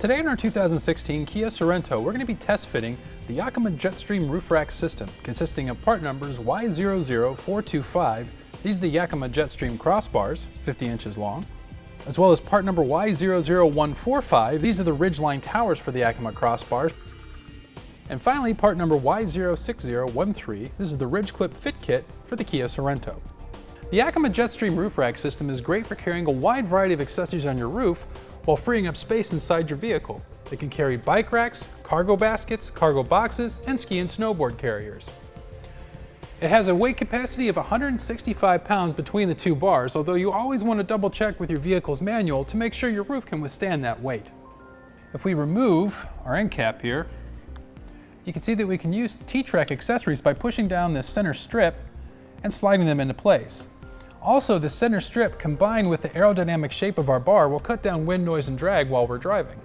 Today in our 2016 Kia Sorento, we're going to be test fitting the Yakima Jetstream Roof Rack system, consisting of part numbers Y00425. These are the Yakima Jetstream crossbars, 50 inches long, as well as part number Y00145. These are the RidgeLine towers for the Yakima crossbars. And finally, part number Y06013. This is the Ridge Clip Fit Kit for the Kia Sorento. The Yakima Jetstream Roof Rack system is great for carrying a wide variety of accessories on your roof while freeing up space inside your vehicle. It can carry bike racks, cargo baskets, cargo boxes, and ski and snowboard carriers. It has a weight capacity of 165 pounds between the two bars, although you always want to double check with your vehicle's manual to make sure your roof can withstand that weight. If we remove our end cap here, you can see that we can use T-Track accessories by pushing down this center strip and sliding them into place. Also, the center strip combined with the aerodynamic shape of our bar will cut down wind noise and drag while we're driving.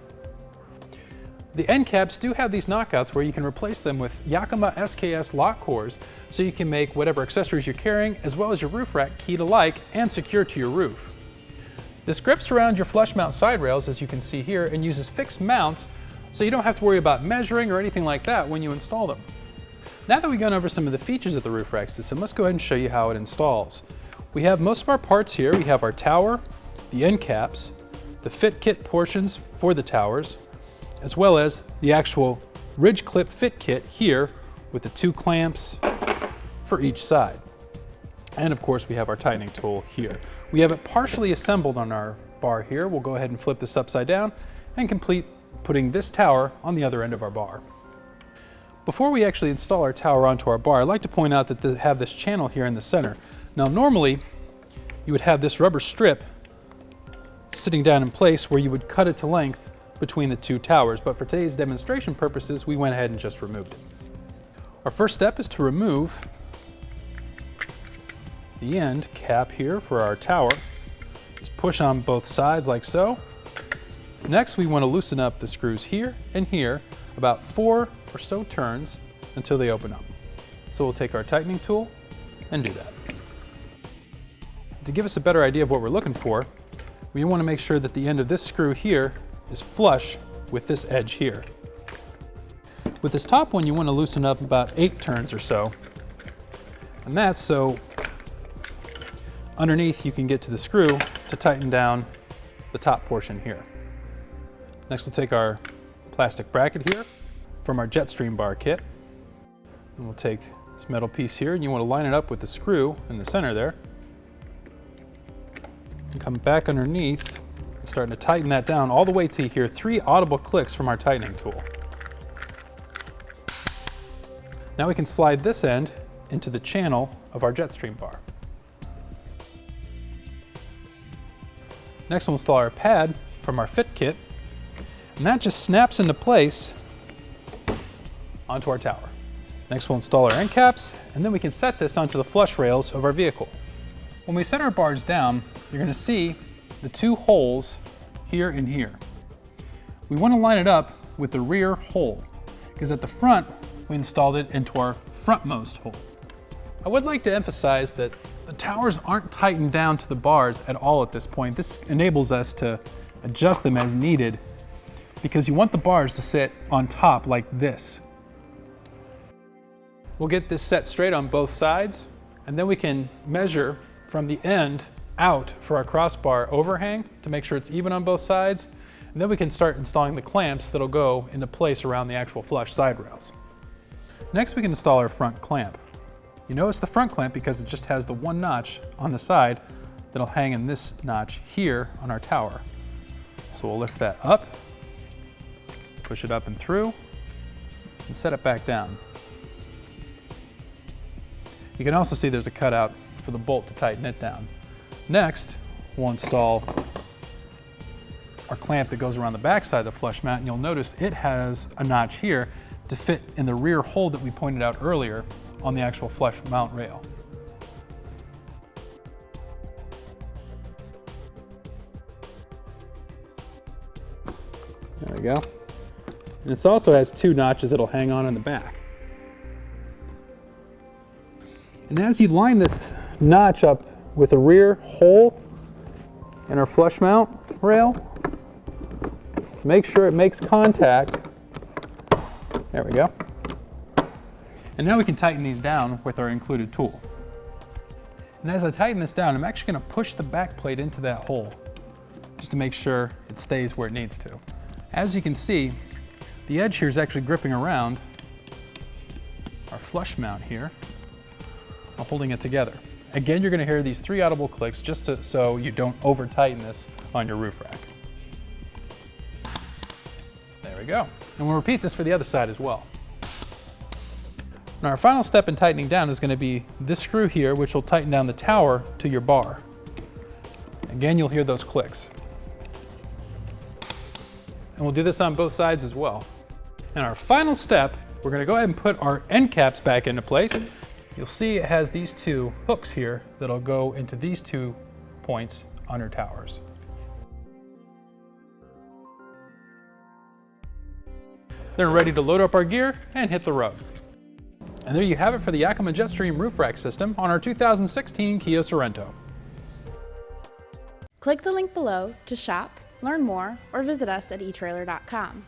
The end caps do have these knockouts where you can replace them with Yakima SKS lock cores, so you can make whatever accessories you're carrying as well as your roof rack key-to-like and secure to your roof. This grips around your flush mount side rails, as you can see here, and uses fixed mounts so you don't have to worry about measuring or anything like that when you install them. Now that we've gone over some of the features of the roof rack system, let's go ahead and show you how it installs. We have most of our parts here. We have our tower, the end caps, the fit kit portions for the towers, as well as the actual Ridge Clip Fit Kit here with the 2 clamps for each side. And of course we have our tightening tool here. We have it partially assembled on our bar here. We'll go ahead and flip this upside down and complete putting this tower on the other end of our bar. Before we actually install our tower onto our bar, I'd like to point out that they have this channel here in the center. Now normally you would have this rubber strip sitting down in place where you would cut it to length between the two towers, but for today's demonstration purposes we went ahead and just removed it. Our first step is to remove the end cap here for our tower. Just push on both sides like so. Next we want to loosen up the screws here and here about 4 or so turns until they open up. So we'll take our tightening tool and do that. To give us a better idea of what we're looking for, we want to make sure that the end of this screw here is flush with this edge here. With this top one, you want to loosen up about 8 turns or so. And that's so underneath you can get to the screw to tighten down the top portion here. Next we'll take our plastic bracket here from our Jetstream bar kit. And we'll take this metal piece here and you want to line it up with the screw in the center there. And come back underneath, starting to tighten that down all the way till you hear 3 audible clicks from our tightening tool. Now we can slide this end into the channel of our Jetstream bar. Next we'll install our pad from our fit kit, and that just snaps into place onto our tower. Next we'll install our end caps, and then we can set this onto the flush rails of our vehicle. When we set our bars down, you're going to see the 2 holes here and here. We want to line it up with the rear hole, because at the front we installed it into our frontmost hole. I would like to emphasize that the towers aren't tightened down to the bars at all at this point. This enables us to adjust them as needed, because you want the bars to sit on top like this. We'll get this set straight on both sides, and then we can measure from the end out for our crossbar overhang to make sure it's even on both sides, and then we can start installing the clamps that'll go into place around the actual flush side rails. Next we can install our front clamp. You know it's the front clamp because it just has the 1 notch on the side that'll hang in this notch here on our tower. So we'll lift that up, push it up and through, and set it back down. You can also see there's a cutout for the bolt to tighten it down. Next, we'll install our clamp that goes around the back side of the flush mount, and you'll notice it has a notch here to fit in the rear hole that we pointed out earlier on the actual flush mount rail. There we go. And this also has 2 notches that'll hang on in the back. And as you line this notch up with a rear hole in our flush mount rail, make sure it makes contact. There we go. And now we can tighten these down with our included tool. And as I tighten this down, I'm actually going to push the back plate into that hole just to make sure it stays where it needs to. As you can see, the edge here is actually gripping around our flush mount here, while holding it together. Again, you're going to hear these 3 audible clicks just so you don't over tighten this on your roof rack. There we go. And we'll repeat this for the other side as well. Now our final step in tightening down is going to be this screw here, which will tighten down the tower to your bar. Again, you'll hear those clicks. And we'll do this on both sides as well. And our final step, we're going to go ahead and put our end caps back into place. You'll see it has these 2 hooks here that'll go into these 2 points on your towers. Then we're ready to load up our gear and hit the road. And there you have it for the Yakima Jetstream Roof Rack system on our 2016 Kia Sorento. Click the link below to shop, learn more, or visit us at etrailer.com.